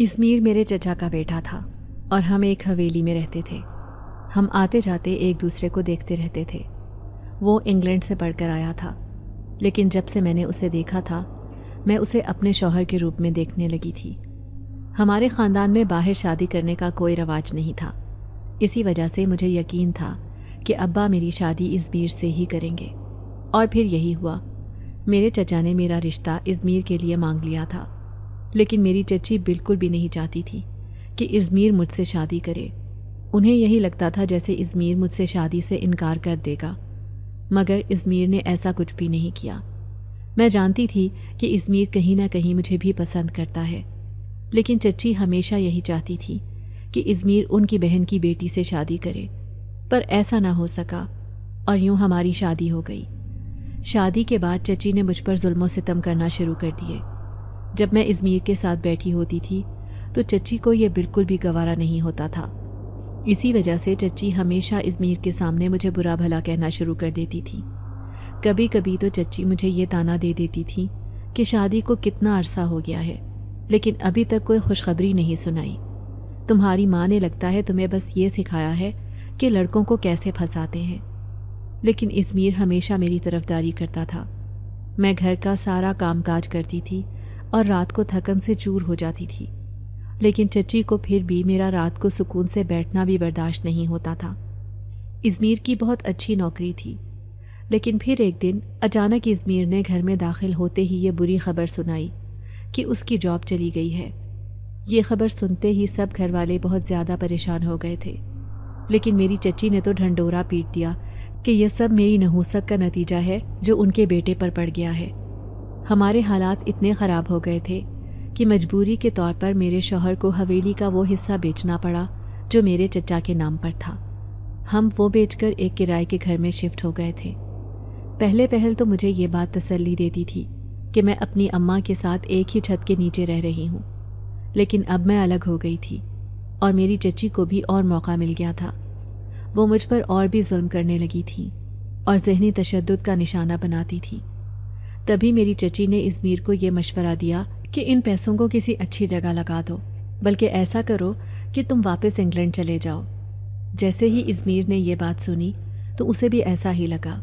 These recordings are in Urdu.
اسمیر میرے چچا کا بیٹا تھا اور ہم ایک حویلی میں رہتے تھے۔ ہم آتے جاتے ایک دوسرے کو دیکھتے رہتے تھے۔ وہ انگلینڈ سے پڑھ کر آیا تھا، لیکن جب سے میں نے اسے دیکھا تھا میں اسے اپنے شوہر کے روپ میں دیکھنے لگی تھی۔ ہمارے خاندان میں باہر شادی کرنے کا کوئی رواج نہیں تھا، اسی وجہ سے مجھے یقین تھا کہ ابا میری شادی ازمیر سے ہی کریں گے، اور پھر یہی ہوا۔ میرے چچا نے میرا رشتہ ازمیر کے لیے مانگ لیا تھا، لیکن میری چچی بالکل بھی نہیں چاہتی تھی کہ ازمیر مجھ سے شادی کرے۔ انہیں یہی لگتا تھا جیسے ازمیر مجھ سے شادی سے انکار کر دے گا، مگر ازمیر نے ایسا کچھ بھی نہیں کیا۔ میں جانتی تھی کہ ازمیر کہیں نہ کہیں مجھے بھی پسند کرتا ہے، لیکن چچی ہمیشہ یہی چاہتی تھی کہ ازمیر ان کی بہن کی بیٹی سے شادی کرے، پر ایسا نہ ہو سکا اور یوں ہماری شادی ہو گئی۔ شادی کے بعد چچی نے مجھ پر ظلم و ستم کرنا شروع کر دیے۔ جب میں ازمیر کے ساتھ بیٹھی ہوتی تھی تو چچی کو یہ بالکل بھی گوارا نہیں ہوتا تھا۔ اسی وجہ سے چچی ہمیشہ ازمیر کے سامنے مجھے برا بھلا کہنا شروع کر دیتی تھی۔ کبھی کبھی تو چچی مجھے یہ طعنہ دے دیتی تھی کہ شادی کو کتنا عرصہ ہو گیا ہے لیکن ابھی تک کوئی خوشخبری نہیں سنائی۔ تمہاری ماں نے لگتا ہے تمہیں بس یہ سکھایا ہے کہ لڑکوں کو کیسے پھنساتے ہیں۔ لیکن ازمیر ہمیشہ میری طرفداری کرتا تھا۔ میں گھر کا سارا کام کاج کرتی تھی اور رات کو تھکن سے چور ہو جاتی تھی، لیکن چچی کو پھر بھی میرا رات کو سکون سے بیٹھنا بھی برداشت نہیں ہوتا تھا۔ ازمیر کی بہت اچھی نوکری تھی، لیکن پھر ایک دن اچانک ازمیر نے گھر میں داخل ہوتے ہی یہ بری خبر سنائی کہ اس کی جاب چلی گئی ہے۔ یہ خبر سنتے ہی سب گھر والے بہت زیادہ پریشان ہو گئے تھے، لیکن میری چچی نے تو ڈھنڈورا پیٹ دیا کہ یہ سب میری نحوست کا نتیجہ ہے جو ان کے بیٹے پر پڑ گیا ہے۔ ہمارے حالات اتنے خراب ہو گئے تھے کہ مجبوری کے طور پر میرے شوہر کو حویلی کا وہ حصہ بیچنا پڑا جو میرے چچا کے نام پر تھا۔ ہم وہ بیچ کر ایک کرائے کے گھر میں شفٹ ہو گئے تھے۔ پہل تو مجھے یہ بات تسلی دیتی تھی کہ میں اپنی اماں کے ساتھ ایک ہی چھت کے نیچے رہ رہی ہوں، لیکن اب میں الگ ہو گئی تھی اور میری چچی کو بھی اور موقع مل گیا تھا۔ وہ مجھ پر اور بھی ظلم کرنے لگی تھی اور ذہنی تشدد کا نشانہ بناتی تھی۔ تبھی میری چچی نے ازمیر کو یہ مشورہ دیا کہ ان پیسوں کو کسی اچھی جگہ لگا دو، بلکہ ایسا کرو کہ تم واپس انگلینڈ چلے جاؤ۔ جیسے ہی ازمیر نے یہ بات سنی تو اسے بھی ایسا ہی لگا،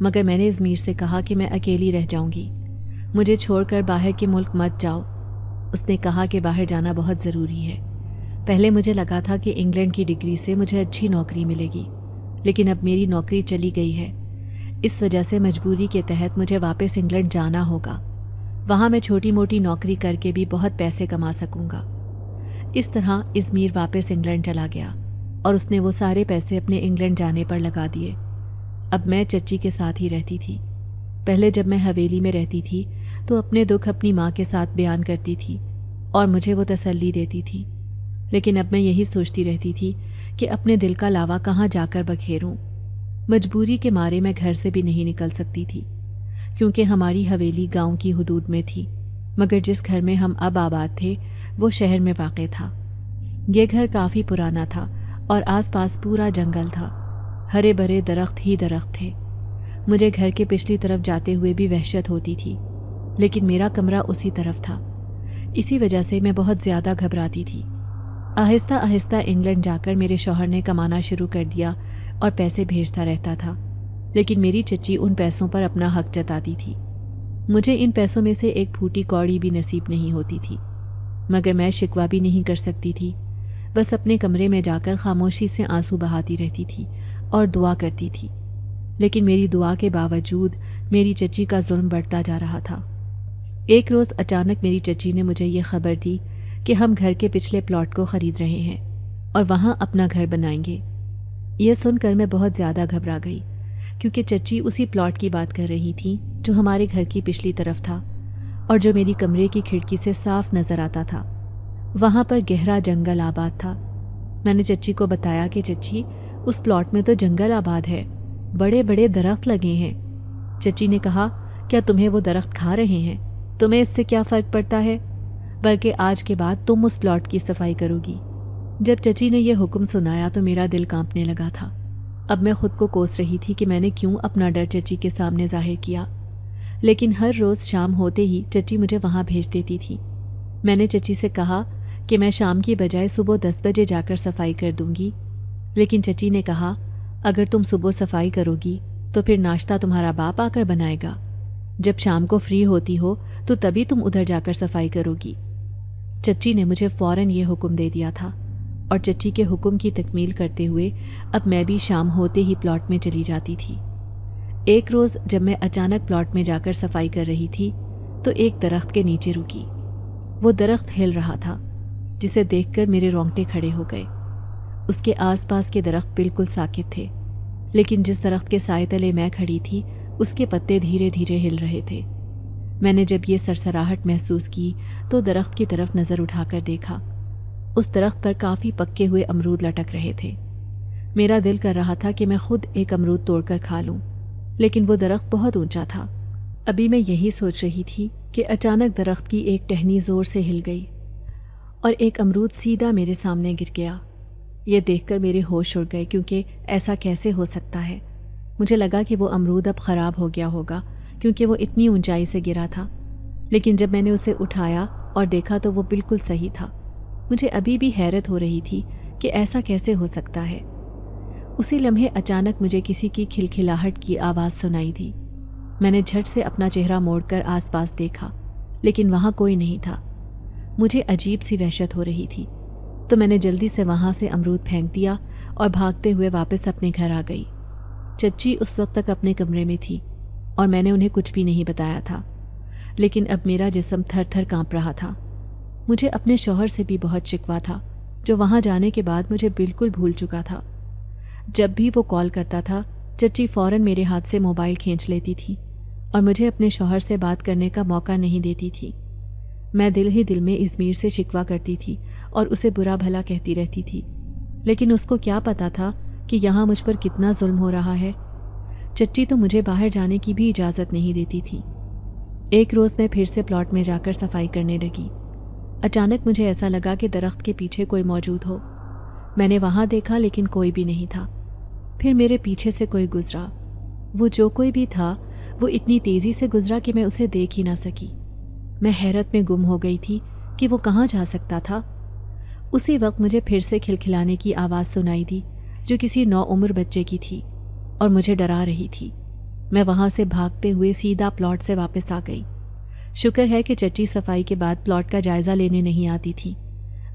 مگر میں نے ازمیر سے کہا کہ میں اکیلی رہ جاؤں گی، مجھے چھوڑ کر باہر کے ملک مت جاؤ۔ اس نے کہا کہ باہر جانا بہت ضروری ہے۔ پہلے مجھے لگا تھا کہ انگلینڈ کی ڈگری سے مجھے اچھی نوکری ملے گی، لیکن اب میری نوکری چلی گئی ہے، اس وجہ سے مجبوری کے تحت مجھے واپس انگلینڈ جانا ہوگا۔ وہاں میں چھوٹی موٹی نوکری کر کے بھی بہت پیسے کما سکوں گا۔ اس طرح ازمیر واپس انگلینڈ چلا گیا اور اس نے وہ سارے پیسے اپنے انگلینڈ جانے پر لگا دیے۔ اب میں چچی کے ساتھ ہی رہتی تھی۔ پہلے جب میں حویلی میں رہتی تھی تو اپنے دکھ اپنی ماں کے ساتھ بیان کرتی تھی اور مجھے وہ تسلی دیتی تھی، لیکن اب میں یہی سوچتی رہتی تھی کہ اپنے دل کا لاوا کہاں جا کر بکھیروں۔ مجبوری کے مارے میں گھر سے بھی نہیں نکل سکتی تھی، کیونکہ ہماری حویلی گاؤں کی حدود میں تھی، مگر جس گھر میں ہم اب آباد تھے وہ شہر میں واقع تھا۔ یہ گھر کافی پرانا تھا اور آس پاس پورا جنگل تھا، ہرے بھرے درخت ہی درخت تھے۔ مجھے گھر کے پچھلی طرف جاتے ہوئے بھی وحشت ہوتی تھی، لیکن میرا کمرہ اسی طرف تھا، اسی وجہ سے میں بہت زیادہ گھبراتی تھی۔ آہستہ آہستہ انگلینڈ جا کر میرے شوہر نے کمانا شروع کر دیا اور پیسے بھیجتا رہتا تھا، لیکن میری چچی ان پیسوں پر اپنا حق جتاتی تھی۔ مجھے ان پیسوں میں سے ایک پھوٹی کوڑی بھی نصیب نہیں ہوتی تھی، مگر میں شکوہ بھی نہیں کر سکتی تھی، بس اپنے کمرے میں جا کر خاموشی سے آنسو بہاتی رہتی تھی اور دعا کرتی تھی، لیکن میری دعا کے باوجود میری چچی کا ظلم بڑھتا جا رہا تھا۔ ایک روز اچانک میری چچی نے مجھے یہ خبر دی کہ ہم گھر کے پچھلے پلاٹ کو خرید رہے ہیں اور وہاں اپنا گھر بنائیں گے۔ یہ سن کر میں بہت زیادہ گھبرا گئی، کیونکہ چچی اسی پلاٹ کی بات کر رہی تھی جو ہمارے گھر کی پچھلی طرف تھا اور جو میری کمرے کی کھڑکی سے صاف نظر آتا تھا۔ وہاں پر گہرا جنگل آباد تھا۔ میں نے چچی کو بتایا کہ چچی، اس پلاٹ میں تو جنگل آباد ہے، بڑے بڑے درخت لگے ہیں۔ چچی نے کہا، کیا تمہیں وہ درخت کھا رہے ہیں؟ تمہیں اس سے کیا فرق پڑتا ہے؟ بلکہ آج کے بعد تم اس پلاٹ کی صفائی کرو گی۔ جب چچی نے یہ حکم سنایا تو میرا دل کانپنے لگا تھا۔ اب میں خود کو کوس رہی تھی کہ میں نے کیوں اپنا ڈر چچی کے سامنے ظاہر کیا، لیکن ہر روز شام ہوتے ہی چچی مجھے وہاں بھیج دیتی تھی۔ میں نے چچی سے کہا کہ میں شام کی بجائے صبح 10 بجے جا کر صفائی کر دوں گی، لیکن چچی نے کہا اگر تم صبح صفائی کرو گی تو پھر ناشتہ تمہارا باپ آ کر بنائے گا، جب شام کو فری ہوتی ہو تو تبھی تم ادھر جا کر صفائی کرو گی۔ چچی نے مجھے فوراً یہ حکم دے دیا تھا، اور چچی کے حکم کی تکمیل کرتے ہوئے اب میں بھی شام ہوتے ہی پلاٹ میں چلی جاتی تھی۔ ایک روز جب میں اچانک پلاٹ میں جا کر صفائی کر رہی تھی تو ایک درخت کے نیچے رکی۔ وہ درخت ہل رہا تھا، جسے دیکھ کر میرے رونگٹے کھڑے ہو گئے۔ اس کے آس پاس کے درخت بالکل ساکت تھے، لیکن جس درخت کے سائے تلے میں کھڑی تھی اس کے پتے دھیرے دھیرے ہل رہے تھے۔ میں نے جب یہ سرسراہٹ محسوس کی تو درخت کی طرف نظر اٹھا کر دیکھا۔ اس درخت پر کافی پکے ہوئے امرود لٹک رہے تھے۔ میرا دل کر رہا تھا کہ میں خود ایک امرود توڑ کر کھا لوں، لیکن وہ درخت بہت اونچا تھا۔ ابھی میں یہی سوچ رہی تھی کہ اچانک درخت کی ایک ٹہنی زور سے ہل گئی اور ایک امرود سیدھا میرے سامنے گر گیا۔ یہ دیکھ کر میرے ہوش اڑ گئے، کیونکہ ایسا کیسے ہو سکتا ہے؟ مجھے لگا کہ وہ امرود اب خراب ہو گیا ہوگا، کیونکہ وہ اتنی اونچائی سے گرا تھا، لیکن جب میں نے اسے اٹھایا اور دیکھا تو وہ بالکل صحیح تھا۔ مجھے ابھی بھی حیرت ہو رہی تھی کہ ایسا کیسے ہو سکتا ہے۔ اسی لمحے اچانک مجھے کسی کی کھلکھلاہٹ کی آواز سنائی دی۔ میں نے جھٹ سے اپنا چہرہ موڑ کر آس پاس دیکھا، لیکن وہاں کوئی نہیں تھا۔ مجھے عجیب سی وحشت ہو رہی تھی، تو میں نے جلدی سے وہاں سے امرود پھینک دیا اور بھاگتے ہوئے واپس اپنے گھر آ گئی۔ چچی اس وقت تک اپنے کمرے میں تھی اور میں نے انہیں کچھ بھی نہیں بتایا تھا، لیکن اب میرا جسم تھر تھر کانپ رہا تھا۔ مجھے اپنے شوہر سے بھی بہت شکوہ تھا، جو وہاں جانے کے بعد مجھے بالکل بھول چکا تھا۔ جب بھی وہ کال کرتا تھا، چچی فوراً میرے ہاتھ سے موبائل کھینچ لیتی تھی اور مجھے اپنے شوہر سے بات کرنے کا موقع نہیں دیتی تھی۔ میں دل ہی دل میں ازمیر سے شکوہ کرتی تھی اور اسے برا بھلا کہتی رہتی تھی، لیکن اس کو کیا پتا تھا کہ یہاں مجھ پر کتنا ظلم ہو رہا ہے۔ چچی تو مجھے باہر جانے کی بھی اجازت نہیں دیتی تھی۔ ایک روز میں پھر سے پلاٹ میں جا کر صفائی کرنے لگی۔ اچانک مجھے ایسا لگا کہ درخت کے پیچھے کوئی موجود ہو۔ میں نے وہاں دیکھا، لیکن کوئی بھی نہیں تھا۔ پھر میرے پیچھے سے کوئی گزرا۔ وہ جو کوئی بھی تھا وہ اتنی تیزی سے گزرا کہ میں اسے دیکھ ہی نہ سکی۔ میں حیرت میں گم ہو گئی تھی کہ وہ کہاں جا سکتا تھا۔ اسی وقت مجھے پھر سے کھلکھلانے کی آواز سنائی دی، جو کسی نوعمر بچے کی تھی اور مجھے ڈرا رہی تھی۔ میں وہاں سے بھاگتے ہوئے سیدھا پلاٹ سے واپس آ گئی۔ شکر ہے کہ چچی صفائی کے بعد پلاٹ کا جائزہ لینے نہیں آتی تھی،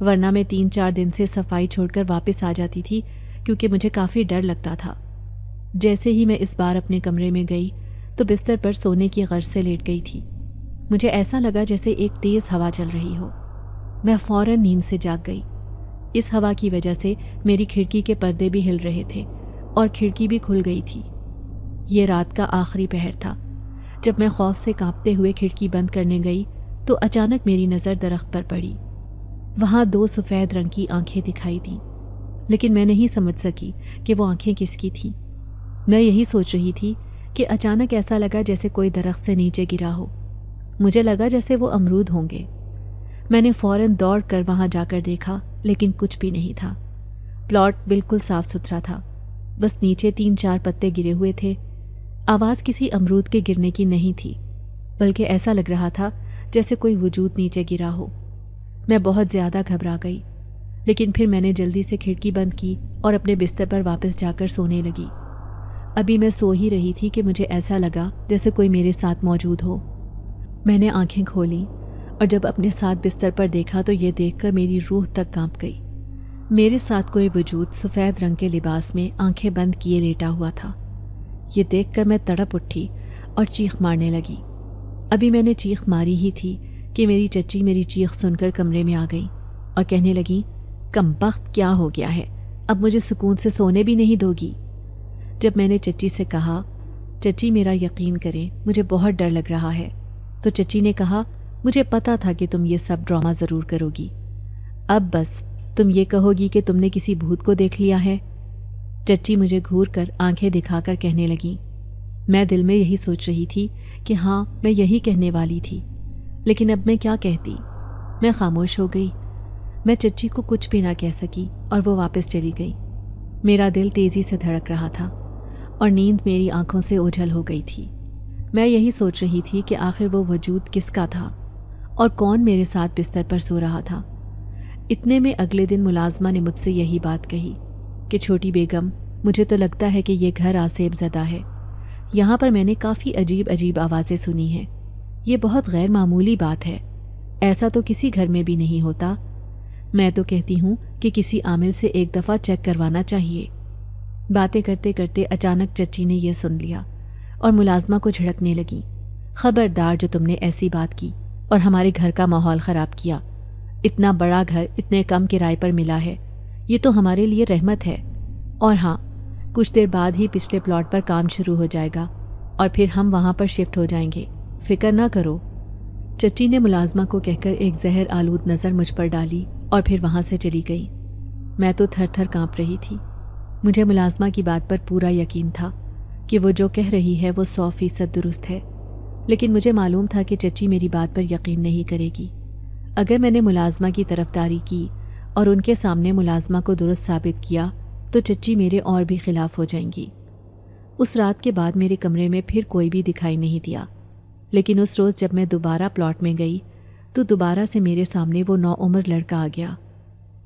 ورنہ میں 3-4 دن سے صفائی چھوڑ کر واپس آ جاتی تھی، کیونکہ مجھے کافی ڈر لگتا تھا۔ جیسے ہی میں اس بار اپنے کمرے میں گئی تو بستر پر سونے کی غرض سے لیٹ گئی تھی۔ مجھے ایسا لگا جیسے ایک تیز ہوا چل رہی ہو۔ میں فوراً نیند سے جاگ گئی۔ اس ہوا کی وجہ سے میری کھڑکی کے پردے بھی ہل رہے تھے اور کھڑکی بھی کھل گئی تھی۔ یہ رات کا آخری پہر تھا۔ جب میں خوف سے کانپتے ہوئے کھڑکی بند کرنے گئی تو اچانک میری نظر درخت پر پڑی۔ وہاں 2 سفید رنگ کی آنکھیں دکھائی دیں، لیکن میں نہیں سمجھ سکی کہ وہ آنکھیں کس کی تھیں۔ میں یہی سوچ رہی تھی کہ اچانک ایسا لگا جیسے کوئی درخت سے نیچے گرا ہو۔ مجھے لگا جیسے وہ امرود ہوں گے۔ میں نے فوراً دوڑ کر وہاں جا کر دیکھا، لیکن کچھ بھی نہیں تھا۔ پلاٹ بالکل صاف ستھرا تھا، بس نیچے 3-4 پتے گرے ہوئے تھے۔ آواز کسی امرود کے گرنے کی نہیں تھی، بلکہ ایسا لگ رہا تھا جیسے کوئی وجود نیچے گرا ہو۔ میں بہت زیادہ گھبرا گئی، لیکن پھر میں نے جلدی سے کھڑکی بند کی اور اپنے بستر پر واپس جا کر سونے لگی۔ ابھی میں سو ہی رہی تھی کہ مجھے ایسا لگا جیسے کوئی میرے ساتھ موجود ہو۔ میں نے آنکھیں کھولیں اور جب اپنے ساتھ بستر پر دیکھا تو یہ دیکھ کر میری روح تک کانپ گئی۔ میرے ساتھ کوئی وجود سفید رنگ کے لباس میں آنکھیں بند کیے لیٹا ہوا تھا۔ یہ دیکھ کر میں تڑپ اٹھی اور چیخ مارنے لگی۔ ابھی میں نے چیخ ماری ہی تھی کہ میری چچی میری چیخ سن کر کمرے میں آ گئی اور کہنے لگی، کمبخت کیا ہو گیا ہے، اب مجھے سکون سے سونے بھی نہیں دو گی۔ جب میں نے چچی سے کہا، چچی میرا یقین کریں مجھے بہت ڈر لگ رہا ہے، تو چچی نے کہا، مجھے پتا تھا کہ تم یہ سب ڈرامہ ضرور کرو گی، اب بس تم یہ کہو گی کہ تم نے کسی بھوت کو دیکھ لیا ہے۔ چچی مجھے گھور کر آنکھیں دکھا کر کہنے لگی۔ میں دل میں یہی سوچ رہی تھی کہ ہاں میں یہی کہنے والی تھی، لیکن اب میں کیا کہتی۔ میں خاموش ہو گئی۔ میں چچی کو کچھ بھی نہ کہہ سکی اور وہ واپس چلی گئی۔ میرا دل تیزی سے دھڑک رہا تھا اور نیند میری آنکھوں سے اوجھل ہو گئی تھی۔ میں یہی سوچ رہی تھی کہ آخر وہ وجود کس کا تھا اور کون میرے ساتھ بستر پر سو رہا تھا۔ اتنے میں اگلے دن ملازمہ نے مجھ سے یہی بات کہی کہ چھوٹی بیگم، مجھے تو لگتا ہے کہ یہ گھر آسیب زدہ ہے۔ یہاں پر میں نے کافی عجیب عجیب آوازیں سنی ہیں۔ یہ بہت غیر معمولی بات ہے، ایسا تو کسی گھر میں بھی نہیں ہوتا۔ میں تو کہتی ہوں کہ کسی عامل سے ایک دفعہ چیک کروانا چاہیے۔ باتیں کرتے کرتے اچانک چچی نے یہ سن لیا اور ملازمہ کو جھڑکنے لگی، خبردار جو تم نے ایسی بات کی اور ہمارے گھر کا ماحول خراب کیا۔ اتنا بڑا گھر اتنے کم کرائے پر ملا ہے، یہ تو ہمارے لیے رحمت ہے۔ اور ہاں، کچھ دیر بعد ہی پچھلے پلاٹ پر کام شروع ہو جائے گا اور پھر ہم وہاں پر شفٹ ہو جائیں گے، فکر نہ کرو۔ چچی نے ملازمہ کو کہہ کر ایک زہر آلود نظر مجھ پر ڈالی اور پھر وہاں سے چلی گئی۔ میں تو تھر تھر کانپ رہی تھی۔ مجھے ملازمہ کی بات پر پورا یقین تھا کہ وہ جو کہہ رہی ہے وہ 100% درست ہے، لیکن مجھے معلوم تھا کہ چچی میری بات پر یقین نہیں کرے گی۔ اگر میں نے ملازمہ کی طرفداری کی اور ان کے سامنے ملازمہ کو درست ثابت کیا تو چچی میرے اور بھی خلاف ہو جائیں گی۔ اس رات کے بعد میرے کمرے میں پھر کوئی بھی دکھائی نہیں دیا، لیکن اس روز جب میں دوبارہ پلاٹ میں گئی تو دوبارہ سے میرے سامنے وہ نوعمر لڑکا آ گیا۔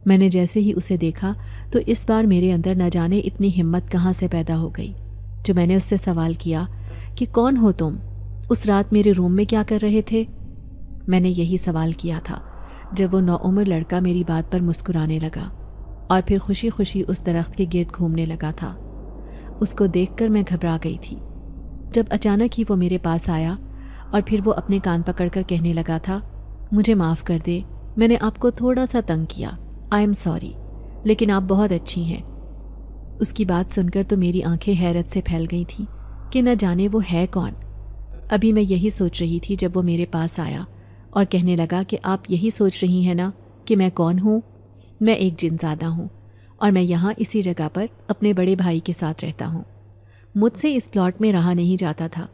میں نے جیسے ہی اسے دیکھا تو اس بار میرے اندر نہ جانے اتنی ہمت کہاں سے پیدا ہو گئی جو میں نے اس سے سوال کیا کہ کون ہو تم؟ اس رات میرے روم میں کیا کر رہے تھے؟ میں نے یہی سوال کیا تھا جب وہ نوعمر لڑکا میری بات پر مسکرانے لگا اور پھر خوشی خوشی اس درخت کے گرد گھومنے لگا تھا۔ اس کو دیکھ کر میں گھبرا گئی تھی جب اچانک ہی وہ میرے پاس آیا اور پھر وہ اپنے کان پکڑ کر کہنے لگا تھا، مجھے معاف کر دے، میں نے آپ کو تھوڑا سا تنگ کیا، آئی ایم سوری، لیکن آپ بہت اچھی ہیں۔ اس کی بات سن کر تو میری آنکھیں حیرت سے پھیل گئی تھیں کہ نہ جانے وہ ہے کون۔ ابھی میں یہی سوچ رہی تھی جب وہ میرے پاس آیا اور کہنے لگا کہ آپ یہی سوچ رہی ہیں نا کہ میں کون ہوں؟ میں ایک جن زادہ ہوں اور میں یہاں اسی جگہ پر اپنے بڑے بھائی کے ساتھ رہتا ہوں۔ مجھ سے اس پلاٹ میں رہا نہیں جاتا تھا،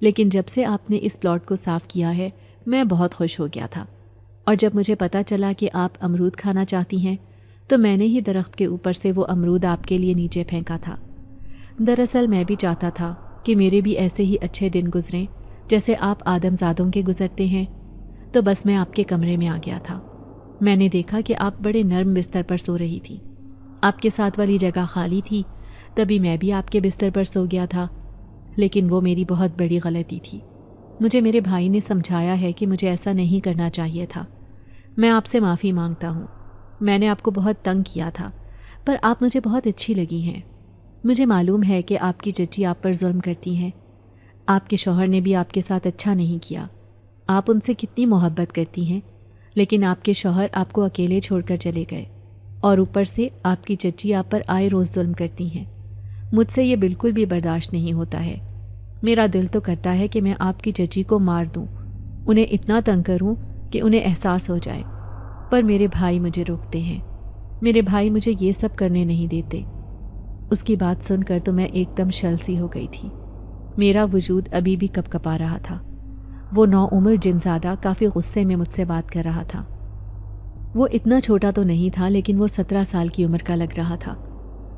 لیکن جب سے آپ نے اس پلاٹ کو صاف کیا ہے میں بہت خوش ہو گیا تھا، اور جب مجھے پتہ چلا کہ آپ امرود کھانا چاہتی ہیں تو میں نے ہی درخت کے اوپر سے وہ امرود آپ کے لیے نیچے پھینکا تھا۔ دراصل میں بھی چاہتا تھا کہ میرے بھی ایسے ہی اچھے دن گزریں جیسے آپ آدم زادوں کے گزرتے ہیں، تو بس میں آپ کے کمرے میں آ گیا تھا۔ میں نے دیکھا کہ آپ بڑے نرم بستر پر سو رہی تھی، آپ کے ساتھ والی جگہ خالی تھی، تبھی میں بھی آپ کے بستر پر سو گیا تھا۔ لیکن وہ میری بہت بڑی غلطی تھی۔ مجھے میرے بھائی نے سمجھایا ہے کہ مجھے ایسا نہیں کرنا چاہیے تھا۔ میں آپ سے معافی مانگتا ہوں، میں نے آپ کو بہت تنگ کیا تھا، پر آپ مجھے بہت اچھی لگی ہیں۔ مجھے معلوم ہے کہ آپ کی چچی آپ پر ظلم کرتی ہیں، آپ کے شوہر نے بھی آپ کے ساتھ اچھا نہیں کیا، آپ ان سے کتنی محبت کرتی ہیں، لیکن آپ کے شوہر آپ کو اکیلے چھوڑ کر چلے گئے، اور اوپر سے آپ کی چچی آپ پر آئے روز ظلم کرتی ہیں۔ مجھ سے یہ بالکل بھی برداشت نہیں ہوتا ہے۔ میرا دل تو کرتا ہے کہ میں آپ کی چچی کو مار دوں، انہیں اتنا تنگ کروں کہ انہیں احساس ہو جائے، پر میرے بھائی مجھے روکتے ہیں، میرے بھائی مجھے یہ سب کرنے نہیں دیتے۔ اس کی بات سن کر تو میں ایک دم شل سی ہو گئی تھی، میرا وجود ابھی بھی کپ کپا رہا تھا۔ وہ نوعمر جنزادہ کافی غصے میں مجھ سے بات کر رہا تھا۔ وہ اتنا چھوٹا تو نہیں تھا، لیکن وہ 17 سال کی عمر کا لگ رہا تھا۔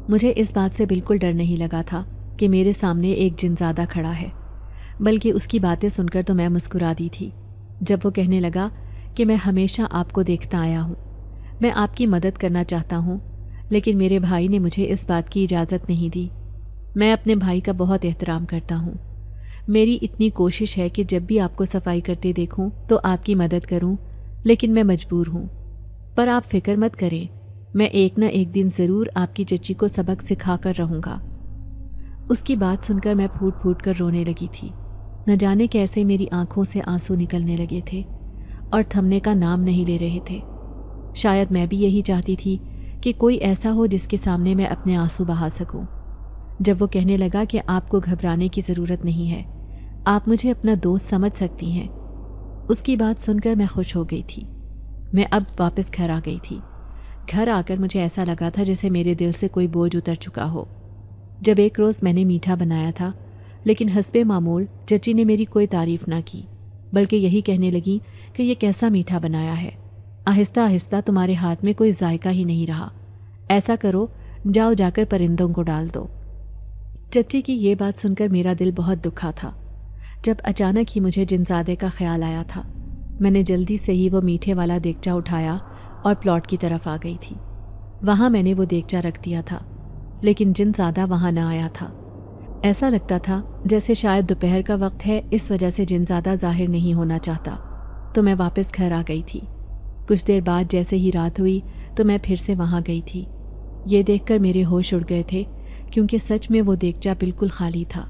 مجھے اس بات سے بالکل ڈر نہیں لگا تھا کہ میرے سامنے ایک جنزادہ کھڑا ہے، بلکہ اس کی باتیں سن کر تو میں مسکرا دی تھی جب وہ کہنے لگا کہ میں ہمیشہ آپ کو دیکھتا آیا ہوں، میں آپ کی مدد کرنا چاہتا ہوں، لیکن میرے بھائی نے مجھے اس بات کی اجازت نہیں دی۔ میں اپنے بھائی کا بہت احترام کرتا ہوں، میری اتنی کوشش ہے کہ جب بھی آپ کو صفائی کرتے دیکھوں تو آپ کی مدد کروں، لیکن میں مجبور ہوں۔ پر آپ فکر مت کریں، میں ایک نہ ایک دن ضرور آپ کی چچی کو سبق سکھا کر رہوں گا۔ اس کی بات سن کر میں پھوٹ پھوٹ کر رونے لگی تھی۔ نہ جانے کیسے میری آنکھوں سے آنسو نکلنے لگے تھے اور تھمنے کا نام نہیں لے رہے تھے۔ شاید میں بھی یہی چاہتی تھی کہ کوئی ایسا ہو جس کے سامنے میں اپنے آنسو بہا سکوں۔ جب وہ کہنے لگا کہ آپ کو گھبرانے کی ضرورت نہیں ہے، آپ مجھے اپنا دوست سمجھ سکتی ہیں، اس کی بات سن کر میں خوش ہو گئی تھی۔ میں اب واپس گھر آ گئی تھی۔ گھر آ کر مجھے ایسا لگا تھا جیسے میرے دل سے کوئی بوجھ اتر چکا ہو۔ جب ایک روز میں نے میٹھا بنایا تھا، لیکن حسب معمول چچی نے میری کوئی تعریف نہ کی، بلکہ یہی کہنے لگی کہ یہ کیسا میٹھا بنایا ہے، آہستہ آہستہ تمہارے ہاتھ میں کوئی ذائقہ ہی نہیں رہا، ایسا کرو جاؤ جا کر پرندوں کو ڈال دو۔ چچی کی یہ بات سن کر میرا دل بہت دکھا تھا۔ جب اچانک ہی مجھے جنزادے کا خیال آیا تھا، میں نے جلدی سے ہی وہ میٹھے والا دیگچا اٹھایا اور پلاٹ کی طرف آ گئی تھی۔ وہاں میں نے وہ دیگچا رکھ دیا تھا، لیکن جن زادہ وہاں نہ آیا تھا۔ ایسا لگتا تھا جیسے شاید دوپہر کا وقت ہے، اس وجہ سے جن زادہ ظاہر نہیں ہونا چاہتا۔ تو میں واپس گھر آ گئی تھی۔ کچھ دیر بعد جیسے ہی رات ہوئی تو میں پھر سے وہاں گئی تھی۔ یہ دیکھ کر میرے ہوش اڑ گئے تھے، کیونکہ سچ میں وہ دیگچا بالکل خالی تھا۔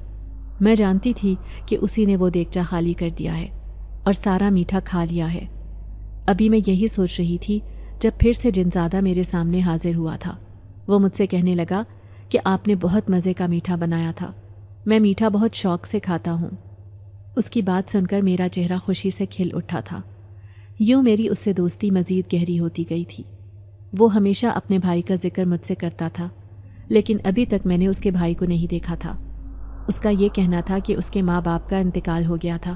میں جانتی تھی کہ اسی نے وہ دیگچا خالی کر دیا ہے اور سارا میٹھا کھا لیا ہے۔ ابھی میں یہی سوچ رہی تھی جب پھر سے جن زادہ میرے سامنے حاضر ہوا تھا۔ وہ مجھ سے کہنے لگا کہ آپ نے بہت مزے کا میٹھا بنایا تھا، میں میٹھا بہت شوق سے کھاتا ہوں۔ اس کی بات سن کر میرا چہرہ خوشی سے کھل اٹھا تھا۔ یوں میری اس سے دوستی مزید گہری ہوتی گئی تھی۔ وہ ہمیشہ اپنے بھائی کا ذکر مجھ سے کرتا تھا، لیکن ابھی تک میں نے اس کے بھائی کو نہیں دیکھا تھا۔ اس کا یہ کہنا تھا کہ اس کے ماں باپ کا انتقال ہو گیا تھا،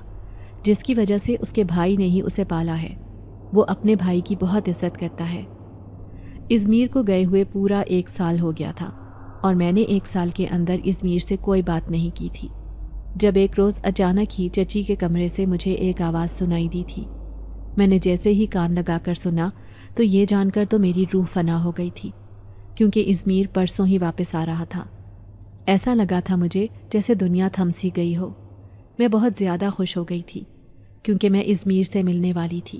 جس کی وجہ سے اس کے بھائی نے ہی اسے پالا ہے۔ وہ اپنے بھائی کی بہت عزت کرتا ہے۔ ازمیر کو گئے ہوئے پورا 1 سال ہو گیا تھا، اور میں نے 1 سال کے اندر ازمیر سے کوئی بات نہیں کی تھی، جب ایک روز اچانک ہی چچی کے کمرے سے مجھے ایک آواز سنائی دی تھی۔ میں نے جیسے ہی کان لگا کر سنا تو یہ جان کر تو میری روح فنا ہو گئی تھی، کیونکہ ازمیر پرسوں ہی واپس آ رہا تھا۔ ایسا لگا تھا مجھے جیسے دنیا تھم سی گئی ہو۔ میں بہت زیادہ خوش ہو گئی تھی، کیونکہ میں ازمیر سے ملنے والی تھی،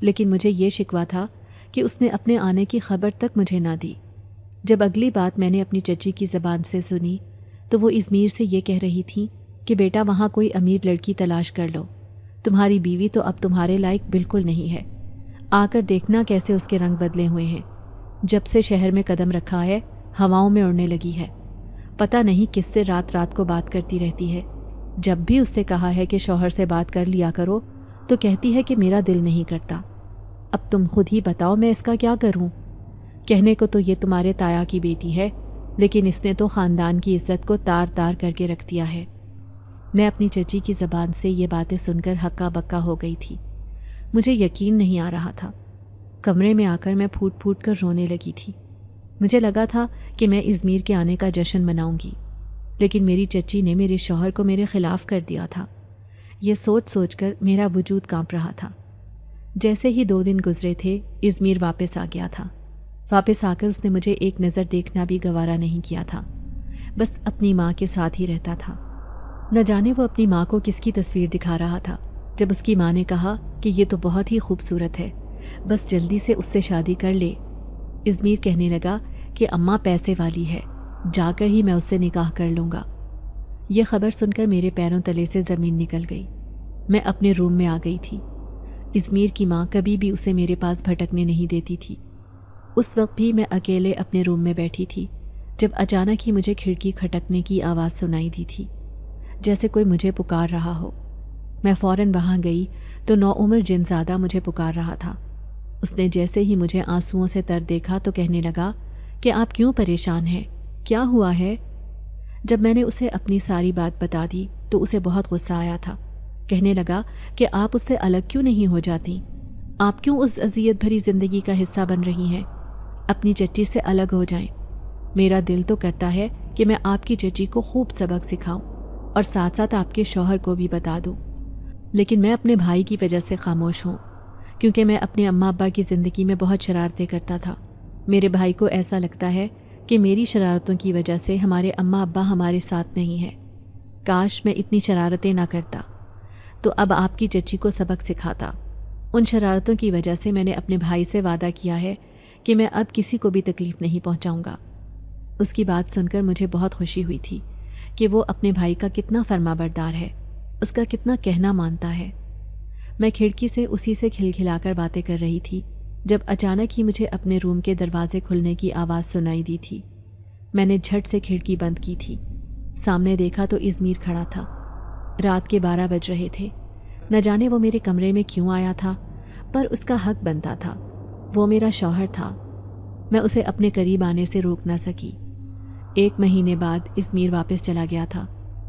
لیکن مجھے یہ شکوہ تھا کہ اس نے اپنے آنے کی خبر تک مجھے نہ دی۔ جب اگلی بات میں نے اپنی چچی کی زبان سے سنی تو وہ ازمیر سے یہ کہہ رہی تھی کہ بیٹا وہاں کوئی امیر لڑکی تلاش کر لو، تمہاری بیوی تو اب تمہارے لائق بالکل نہیں ہے، آ کر دیکھنا کیسے اس کے رنگ بدلے ہوئے ہیں، جب سے شہر میں قدم رکھا ہے ہواؤں میں اڑنے لگی ہے، پتہ نہیں کس سے رات رات کو بات کرتی رہتی ہے، جب بھی اس سے کہا ہے کہ شوہر سے بات کر لیا کرو تو کہتی ہے کہ میرا دل نہیں کرتا۔ اب تم خود ہی بتاؤ میں اس کا کیا کروں؟ کہنے کو تو یہ تمہارے تایا کی بیٹی ہے، لیکن اس نے تو خاندان کی عزت کو تار تار کر کے رکھ دیا ہے۔ میں اپنی چچی کی زبان سے یہ باتیں سن کر ہکا بکا ہو گئی تھی۔ مجھے یقین نہیں آ رہا تھا۔ کمرے میں آ کر میں پھوٹ پھوٹ کر رونے لگی تھی۔ مجھے لگا تھا کہ میں ازمیر کے آنے کا جشن مناؤں گی، لیکن میری چچی نے میرے شوہر کو میرے خلاف کر دیا تھا۔ یہ سوچ سوچ کر میرا وجود کانپ رہا تھا۔ جیسے ہی 2 دن گزرے تھے ازمیر واپس آ گیا تھا۔ واپس آ کر اس نے مجھے ایک نظر دیکھنا بھی گوارا نہیں کیا تھا، بس اپنی ماں کے ساتھ ہی رہتا تھا۔ نہ جانے وہ اپنی ماں کو کس کی تصویر دکھا رہا تھا۔ جب اس کی ماں نے کہا کہ یہ تو بہت ہی خوبصورت ہے، بس جلدی سے اس سے شادی کر لے، ازمیر کہنے لگا کہ اماں پیسے والی ہے، جا کر ہی میں اس سے نکاح کر لوں گا۔ یہ خبر سن کر میرے پیروں تلے سے زمین نکل گئی۔ میں اپنے روم میں آ گئی تھی۔ ازمیر کی ماں کبھی بھی اسے میرے پاس بھٹکنے نہیں دیتی تھی۔ اس وقت بھی میں اکیلے اپنے روم میں بیٹھی تھی جب اچانک ہی مجھے کھڑکی کھٹکنے کی آواز سنائی دی تھی، جیسے کوئی مجھے پکار رہا ہو۔ میں فوراً وہاں گئی تو نوعمر جن زادہ مجھے پکار رہا تھا۔ اس نے جیسے ہی مجھے آنسوؤں سے تر دیکھا تو کہنے لگا کہ آپ کیوں پریشان ہیں، کیا ہوا ہے؟ جب میں نے اسے اپنی ساری بات بتا دی تو اسے بہت غصہ آیا تھا۔ کہنے لگا کہ آپ اس سے الگ کیوں نہیں ہو جاتی؟ آپ کیوں اس اذیت بھری زندگی کا حصہ بن رہی ہیں؟ اپنی چچی سے الگ ہو جائیں۔ میرا دل تو کرتا ہے کہ میں آپ کی چچی کو خوب سبق سکھاؤں اور ساتھ ساتھ آپ کے شوہر کو بھی بتا دوں، لیکن میں اپنے بھائی کی وجہ سے خاموش ہوں، کیونکہ میں اپنے اماں ابا کی زندگی میں بہت شرارتیں کرتا تھا۔ میرے بھائی کو ایسا لگتا ہے کہ میری شرارتوں کی وجہ سے ہمارے اماں ابا ہمارے ساتھ نہیں ہیں۔ کاش میں اتنی شرارتیں نہ کرتا تو اب آپ کی چچی کو سبق سکھاتا۔ ان شرارتوں کی وجہ سے میں نے اپنے بھائی سے وعدہ کیا ہے کہ میں اب کسی کو بھی تکلیف نہیں پہنچاؤں گا۔ اس کی بات سن کر مجھے بہت خوشی ہوئی تھی کہ وہ اپنے بھائی کا کتنا فرما بردار ہے، اس کا کتنا کہنا مانتا ہے۔ میں کھڑکی سے اسی سے کھلکھلا کر باتیں کر رہی تھی جب اچانک ہی مجھے اپنے روم کے دروازے کھلنے کی آواز سنائی دی تھی۔ میں نے جھٹ سے کھڑکی بند کی تھی۔ سامنے دیکھا تو ازمیر کھڑا تھا۔ رات کے 12 بج رہے تھے۔ نہ جانے وہ میرے کمرے میں کیوں آیا تھا، پر اس کا حق بنتا تھا، وہ میرا شوہر تھا۔ میں اسے اپنے قریب آنے سے روک نہ سکی۔ 1 مہینے بعد ازمیر واپس چلا گیا تھا،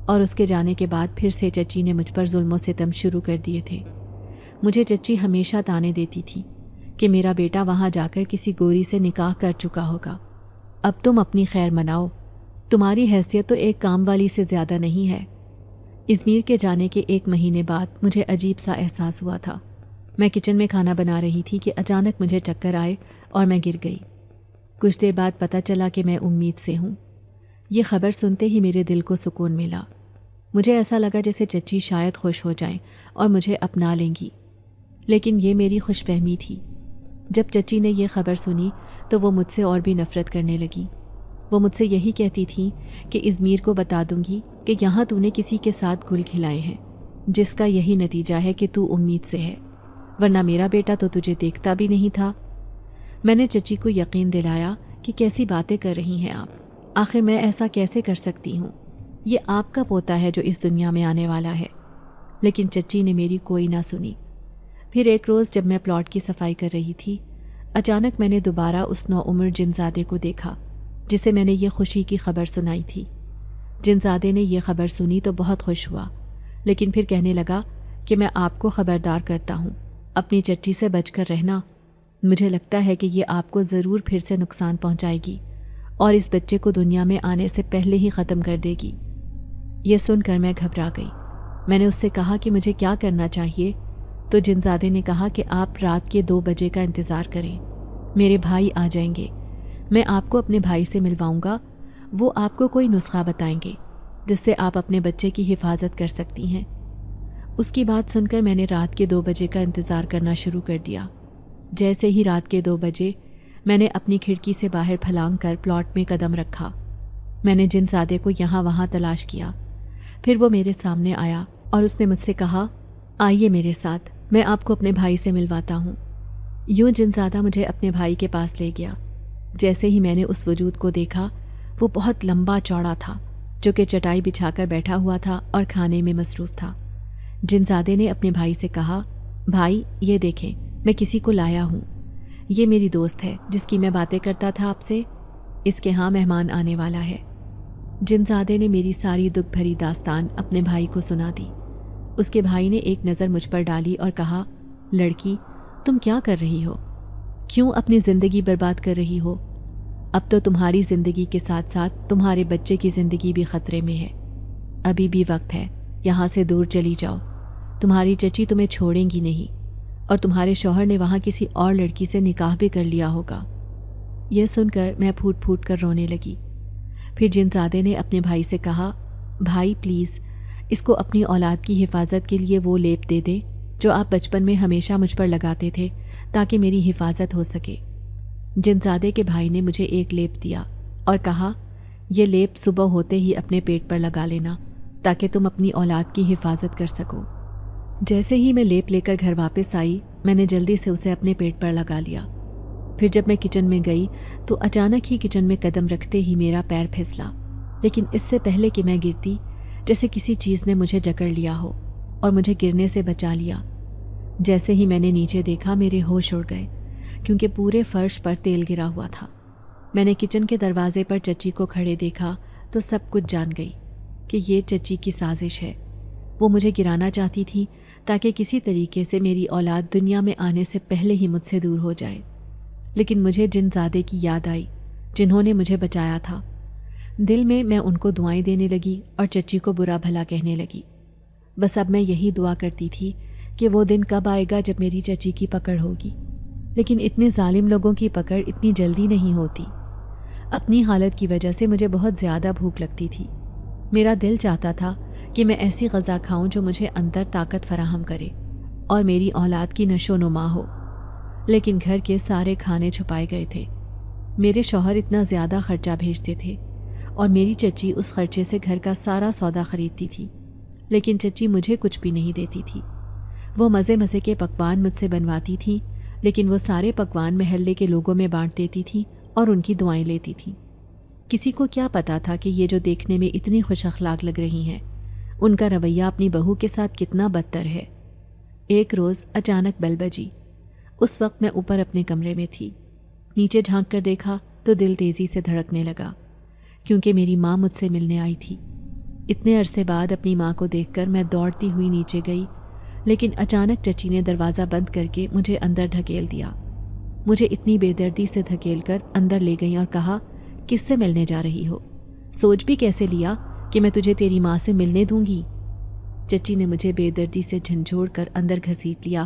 اور اس کے جانے کے بعد پھر سے چچی نے مجھ پر ظلم و ستم شروع کر دیے تھے۔ مجھے چچی ہمیشہ تانے دیتی تھی کہ میرا بیٹا وہاں جا کر کسی گوری سے نکاح کر چکا ہوگا، اب تم اپنی خیر مناؤ، تمہاری حیثیت تو ایک کام والی سے زیادہ نہیں ہے۔ ازمیر کے جانے کے 1 مہینے بعد مجھے عجیب سا احساس ہوا تھا۔ میں کچن میں کھانا بنا رہی تھی کہ اچانک مجھے چکر آئے اور میں گر گئی۔ کچھ دیر بعد پتہ چلا کہ میں امید سے ہوں۔ یہ خبر سنتے ہی میرے دل کو سکون ملا۔ مجھے ایسا لگا جیسے چچی شاید خوش ہو جائیں اور مجھے اپنا لیں گی، لیکن یہ میری خوش فہمی تھی۔ جب چچی نے یہ خبر سنی تو وہ مجھ سے اور بھی نفرت کرنے لگی۔ وہ مجھ سے یہی کہتی تھی کہ ازمیر کو بتا دوں گی کہ یہاں تو نے کسی کے ساتھ گل کھلائے ہیں، جس کا یہی نتیجہ ہے کہ تو امید سے ہے، ورنہ میرا بیٹا تو تجھے دیکھتا بھی نہیں تھا۔ میں نے چچی کو یقین دلایا کہ کیسی باتیں کر رہی ہیں آپ، آخر میں ایسا کیسے کر سکتی ہوں؟ یہ آپ کا پوتا ہے جو اس دنیا میں آنے والا ہے۔ لیکن چچی نے میری کوئی نہ سنی۔ پھر ایک روز جب میں پلاٹ کی صفائی کر رہی تھی، اچانک میں نے دوبارہ اس نوعمر جنزادے کو دیکھا جسے میں نے یہ خوشی کی خبر سنائی تھی۔ جنزادے نے یہ خبر سنی تو بہت خوش ہوا، لیکن پھر کہنے لگا کہ میں آپ کو خبردار کرتا ہوں، اپنی چچی سے بچ کر رہنا، مجھے لگتا ہے کہ یہ آپ کو ضرور پھر سے نقصان پہنچائے گی اور اس بچے کو دنیا میں آنے سے پہلے ہی ختم کر دے گی۔ یہ سن کر میں گھبرا گئی۔ میں نے اس سے کہا کہ مجھے کیا کرنا چاہیے، تو جنزادے نے کہا کہ آپ رات کے 2 بجے کا انتظار کریں، میرے بھائی آ جائیں گے، میں آپ کو اپنے بھائی سے ملواؤں گا، وہ آپ کو کوئی نسخہ بتائیں گے جس سے آپ اپنے بچے کی حفاظت کر سکتی ہیں۔ اس کی بات سن کر میں نے رات کے 2 بجے کا انتظار کرنا شروع کر دیا۔ جیسے ہی رات کے 2 بجے، میں نے اپنی کھڑکی سے باہر پھلانگ کر پلاٹ میں قدم رکھا۔ میں نے جنزادے کو یہاں وہاں تلاش کیا، پھر وہ میرے سامنے آیا اور اس نے مجھ سے کہا، آئیے میرے ساتھ، میں آپ کو اپنے بھائی سے ملواتا ہوں۔ یوں جنزادہ مجھے اپنے بھائی کے پاس لے گیا۔ جیسے ہی میں نے اس وجود کو دیکھا، وہ بہت لمبا چوڑا تھا، جو کہ چٹائی بچھا کر بیٹھا ہوا تھا اور کھانے میں مصروف تھا۔ جنزادے نے اپنے بھائی سے کہا، بھائی یہ دیکھیں، میں کسی کو لایا ہوں، یہ میری دوست ہے جس کی میں باتیں کرتا تھا آپ سے، اس کے ہاں مہمان آنے والا ہے۔ جنزادے نے میری ساری دکھ بھری داستان اپنے بھائی کو سنا دی۔ اس کے بھائی نے ایک نظر مجھ پر ڈالی اور کہا، لڑکی تم کیا کر رہی ہو؟ کیوں اپنی زندگی برباد کر رہی ہو؟ اب تو تمہاری زندگی کے ساتھ ساتھ تمہارے بچے کی زندگی بھی خطرے میں ہے، ابھی بھی وقت ہے، یہاں سے دور چلی جاؤ، تمہاری چچی تمہیں چھوڑیں گی نہیں، اور تمہارے شوہر نے وہاں کسی اور لڑکی سے نکاح بھی کر لیا ہوگا۔ یہ سن کر میں پھوٹ پھوٹ کر رونے لگی۔ پھر جنزادے نے اپنے بھائی سے کہا، بھائی پلیز اس کو اپنی اولاد کی حفاظت کے لیے وہ لیپ دے دے جو آپ بچپن میں ہمیشہ مجھ پر لگاتے تھے تاکہ میری حفاظت ہو سکے۔ جنزادے کے بھائی نے مجھے ایک لیپ دیا اور کہا، یہ لیپ صبح ہوتے ہی اپنے پیٹ پر لگا لینا تاکہ تم اپنی اولاد کی حفاظت کر سکو۔ جیسے ہی میں لیپ لے کر گھر واپس آئی، میں نے جلدی سے اسے اپنے پیٹ پر لگا لیا۔ پھر جب میں کچن میں گئی تو اچانک ہی کچن میں قدم رکھتے ہی میرا پیر پھسلا، لیکن اس سے پہلے کہ میں گرتی، جیسے کسی چیز نے مجھے جکڑ لیا ہو اور مجھے گرنے سے بچا لیا۔ جیسے ہی میں نے نیچے دیکھا، میرے ہوش اڑ گئے کیونکہ پورے فرش پر تیل گرا ہوا تھا۔ میں نے کچن کے دروازے پر چچی کو کھڑے دیکھا تو سب کچھ جان گئی کہ یہ چچی کی سازش ہے۔ وہ مجھے گرانا چاہتی تھی تاکہ کسی طریقے سے میری اولاد دنیا میں آنے سے پہلے ہی مجھ سے دور ہو جائے۔ لیکن مجھے جنزادے کی یاد آئی جنہوں نے مجھے بچایا تھا۔ دل میں ان کو دعائیں دینے لگی اور چچی کو برا بھلا کہنے لگی۔ بس اب میں یہی دعا کرتی تھی کہ وہ دن کب آئے گا جب میری چچی کی پکڑ ہوگی، لیکن اتنے ظالم لوگوں کی پکڑ اتنی جلدی نہیں ہوتی۔ اپنی حالت کی وجہ سے مجھے بہت زیادہ بھوک لگتی تھی۔ میرا دل چاہتا تھا کہ میں ایسی غذا کھاؤں جو مجھے اندر طاقت فراہم کرے اور میری اولاد کی نشو و نما ہو، لیکن گھر کے سارے کھانے چھپائے گئے تھے۔ میرے شوہر اتنا زیادہ خرچہ بھیجتے تھے اور میری چچی اس خرچے سے گھر کا سارا سودا خریدتی تھی، لیکن چچی مجھے کچھ بھی نہیں دیتی تھی۔ وہ مزے مزے کے پکوان مجھ سے بنواتی تھی، لیکن وہ سارے پکوان محلے کے لوگوں میں بانٹ دیتی تھی اور ان کی دعائیں لیتی تھی۔ کسی کو کیا پتا تھا کہ یہ جو دیکھنے میں اتنی خوش اخلاق لگ رہی ہیں، ان کا رویہ اپنی بہو کے ساتھ کتنا بدتر ہے۔ ایک روز اچانک بیل بجی۔ اس وقت میں اوپر اپنے کمرے میں تھی۔ نیچے جھانک کر دیکھا تو دل تیزی سے دھڑکنے لگا کیونکہ میری ماں مجھ سے ملنے آئی تھی۔ اتنے عرصے بعد اپنی ماں کو دیکھ کر میں دوڑتی ہوئی نیچے گئی، لیکن اچانک چچی نے دروازہ بند کر کے مجھے اندر دھکیل دیا۔ مجھے اتنی بے دردی سے دھکیل کر اندر لے گئی اور کہا، کس سے ملنے جا رہی ہو؟ سوچ بھی کیسے لیا کہ میں تجھے تیری ماں سے ملنے دوں گی؟ چچی نے مجھے بے دردی سے جھنجھوڑ کر اندر گھسیٹ لیا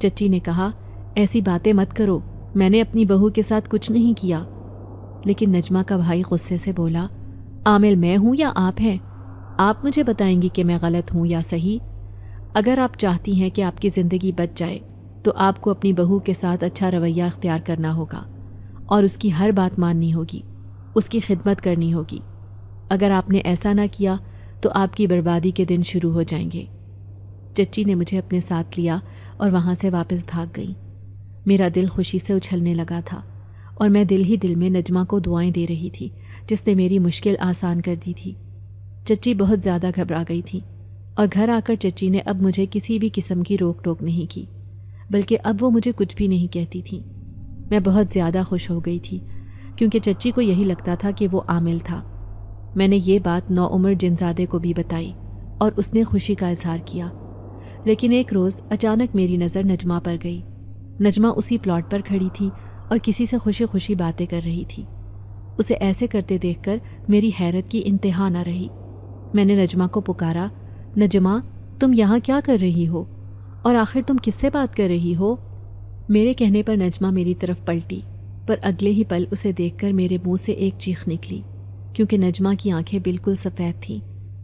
چچی نے کہا ایسی باتیں مت کرو، میں نے اپنی بہو کے ساتھ کچھ نہیں کیا۔ لیکن نجمہ کا بھائی غصے سے بولا عامل میں ہوں یا آپ ہیں؟ آپ مجھے بتائیں گی کہ میں غلط ہوں یا صحیح؟ اگر آپ چاہتی ہیں کہ آپ کی زندگی بچ جائے تو آپ کو اپنی بہو کے ساتھ اچھا رویہ اختیار کرنا ہوگا اور اس کی ہر بات ماننی ہوگی، اس کی خدمت کرنی ہوگی۔ اگر آپ نے ایسا نہ کیا تو آپ کی بربادی کے دن شروع ہو جائیں گے۔ چچی نے مجھے اپنے ساتھ لیا اور وہاں سے واپس بھاگ گئی۔ میرا دل خوشی سے اچھلنے لگا تھا اور میں دل ہی دل میں نجمہ کو دعائیں دے رہی تھی جس نے میری مشکل آسان کر دی تھی۔ چچی بہت زیادہ گھبرا گئی تھی اور گھر آ کر چچی نے اب مجھے کسی بھی قسم کی روک ٹوک نہیں کی، بلکہ اب وہ مجھے کچھ بھی نہیں کہتی تھیں۔ میں بہت زیادہ خوش ہو گئی تھی کیونکہ چچی کو یہی لگتا تھا کہ وہ عامل تھا۔ میں نے یہ بات نوعمر جنزادے کو بھی بتائی اور اس نے خوشی کا اظہار کیا۔ لیکن ایک روز اچانک میری نظر نجمہ پر گئی۔ نجمہ اسی پلاٹ پر کھڑی تھی اور کسی سے خوشی خوشی باتیں کر رہی تھی۔ اسے ایسے کرتے دیکھ کر میری حیرت کی انتہا نہ رہی۔ میں نے نجمہ کو پکارا نجمہ تم یہاں کیا کر رہی ہو؟ اور آخر تم کس سے بات کر رہی ہو؟ میرے کہنے پر نجمہ میری طرف پلٹی، پر اگلے ہی پل اسے دیکھ کر میرے منہ سے ایک چیخ نکلی، کیونکہ نجمہ کی آنکھیں بالکل سفید تھیں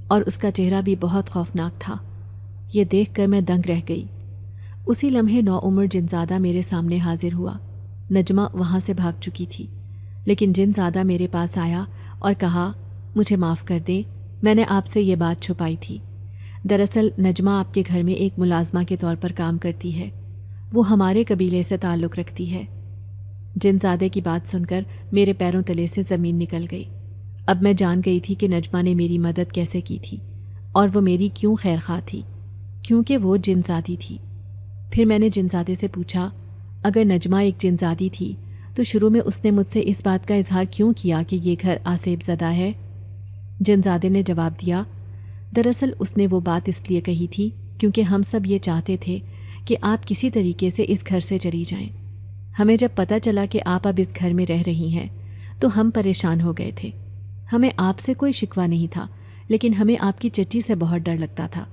اور اس کا چہرہ بھی بہت خوفناک تھا۔ یہ دیکھ کر میں دنگ رہ گئی۔ اسی لمحے نوعمر جنزادہ میرے سامنے حاضر ہوا۔ نجمہ وہاں سے بھاگ چکی تھی، لیکن جنزادہ میرے پاس آیا اور کہا مجھے معاف کر دیں، میں نے آپ سے یہ بات چھپائی تھی۔ دراصل نجمہ آپ کے گھر میں ایک ملازمہ کے طور پر کام کرتی ہے، وہ ہمارے قبیلے سے تعلق رکھتی ہے۔ جنزادے کی بات سن کر میرے پیروں تلے سے زمین نکل گئی۔ اب میں جان گئی تھی کہ نجمہ نے میری مدد کیسے کی تھی اور وہ میری کیوں خیر خواہ تھی، کیونکہ وہ جنزادی تھی۔ پھر میں نے جنزادے سے پوچھا اگر نجمہ ایک جنزادی تھی تو شروع میں اس نے مجھ سے اس بات کا اظہار کیوں کیا کہ یہ گھر آسیب زدہ ہے؟ جنزادے نے جواب دیا دراصل اس نے وہ بات اس لیے کہی تھی کیونکہ ہم سب یہ چاہتے تھے کہ آپ کسی طریقے سے اس گھر سے چلی جائیں۔ ہمیں جب پتہ چلا کہ آپ اب اس گھر میں رہ رہی ہیں تو ہم پریشان ہو گئے تھے۔ ہمیں آپ سے کوئی شکوہ نہیں تھا، لیکن ہمیں آپ کی چچی سے بہت ڈر لگتا تھا۔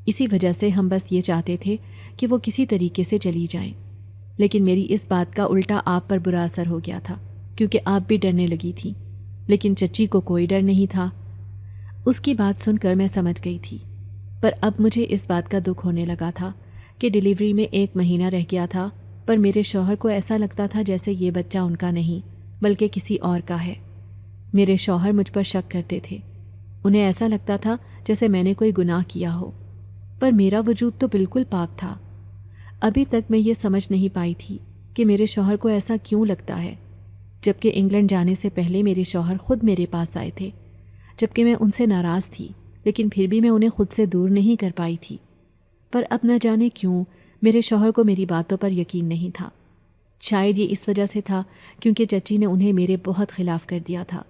اسی وجہ سے ہم بس یہ چاہتے تھے کہ وہ کسی طریقے سے چلی جائیں۔ لیکن میری اس بات کا الٹا آپ پر برا اثر ہو گیا تھا کیونکہ آپ بھی ڈرنے لگی تھیں، لیکن چچی کو کوئی ڈر نہیں تھا۔ اس کی بات سن کر میں سمجھ گئی تھی، پر اب مجھے اس بات کا دکھ ہونے لگا تھا کہ ڈیلیوری میں 1 مہینہ رہ گیا تھا، پر میرے شوہر کو ایسا لگتا تھا جیسے یہ بچہ ان کا نہیں بلکہ کسی اور کا ہے۔ میرے شوہر مجھ پر شک کرتے تھے، انہیں ایسا لگتا تھا جیسے میں نے کوئی گناہ کیا ہو، پر میرا وجود تو بالکل پاک تھا۔ ابھی تک میں یہ سمجھ نہیں پائی تھی کہ میرے شوہر کو ایسا کیوں لگتا ہے، جبکہ انگلینڈ جانے سے پہلے میرے شوہر خود میرے پاس آئے تھے، جبکہ میں ان سے ناراض تھی، لیکن پھر بھی میں انہیں خود سے دور نہیں کر پائی تھی۔ پر اب نہ جانے کیوں میرے شوہر کو میری باتوں پر یقین نہیں تھا۔ شاید یہ اس وجہ سے تھا کیونکہ چچی نے انہیں میرے بہت خلاف کر دیا تھا۔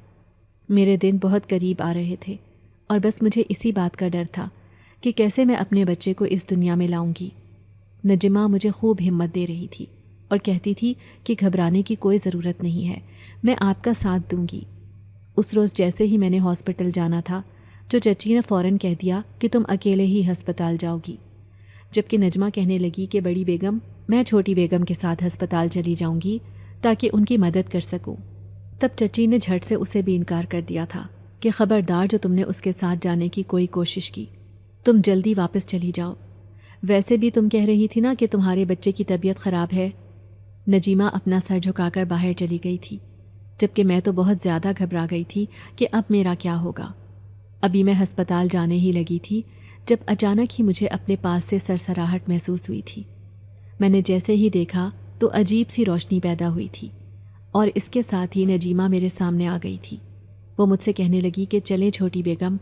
میرے دن بہت قریب آ رہے تھے اور بس مجھے اسی بات کا ڈر تھا کہ کیسے میں اپنے بچے کو اس دنیا میں لاؤں گی۔ نجمہ مجھے خوب ہمت دے رہی تھی اور کہتی تھی کہ گھبرانے کی کوئی ضرورت نہیں ہے، میں آپ کا ساتھ دوں گی۔ اس روز جیسے ہی میں نے ہاسپٹل جانا تھا جو چچی نے فوراً کہہ دیا کہ تم اکیلے ہی ہسپتال جاؤ گی، جبکہ نجمہ کہنے لگی کہ بڑی بیگم میں چھوٹی بیگم کے ساتھ ہسپتال چلی جاؤں گی تاکہ ان کی مدد کر سکوں۔ تب چچی نے جھٹ سے اسے بھی انکار کر دیا تھا کہ خبردار جو تم نے اس کے ساتھ جانے کی کوئی کوشش کی، تم جلدی واپس چلی جاؤ۔ ویسے بھی تم کہہ رہی تھی نا کہ تمہارے بچے کی طبیعت خراب ہے۔ نجیمہ اپنا سر جھکا کر باہر چلی گئی تھی، جبکہ میں تو بہت زیادہ گھبرا گئی تھی کہ اب میرا کیا ہوگا۔ ابھی میں ہسپتال جانے ہی لگی تھی جب اچانک ہی مجھے اپنے پاس سے سرسراہٹ محسوس ہوئی تھی۔ میں نے جیسے ہی دیکھا تو عجیب سی روشنی پیدا ہوئی تھی اور اس کے ساتھ ہی نجیمہ میرے سامنے آ گئی تھی۔ وہ مجھ سے کہنے لگی کہ چلیں چھوٹی بیگم،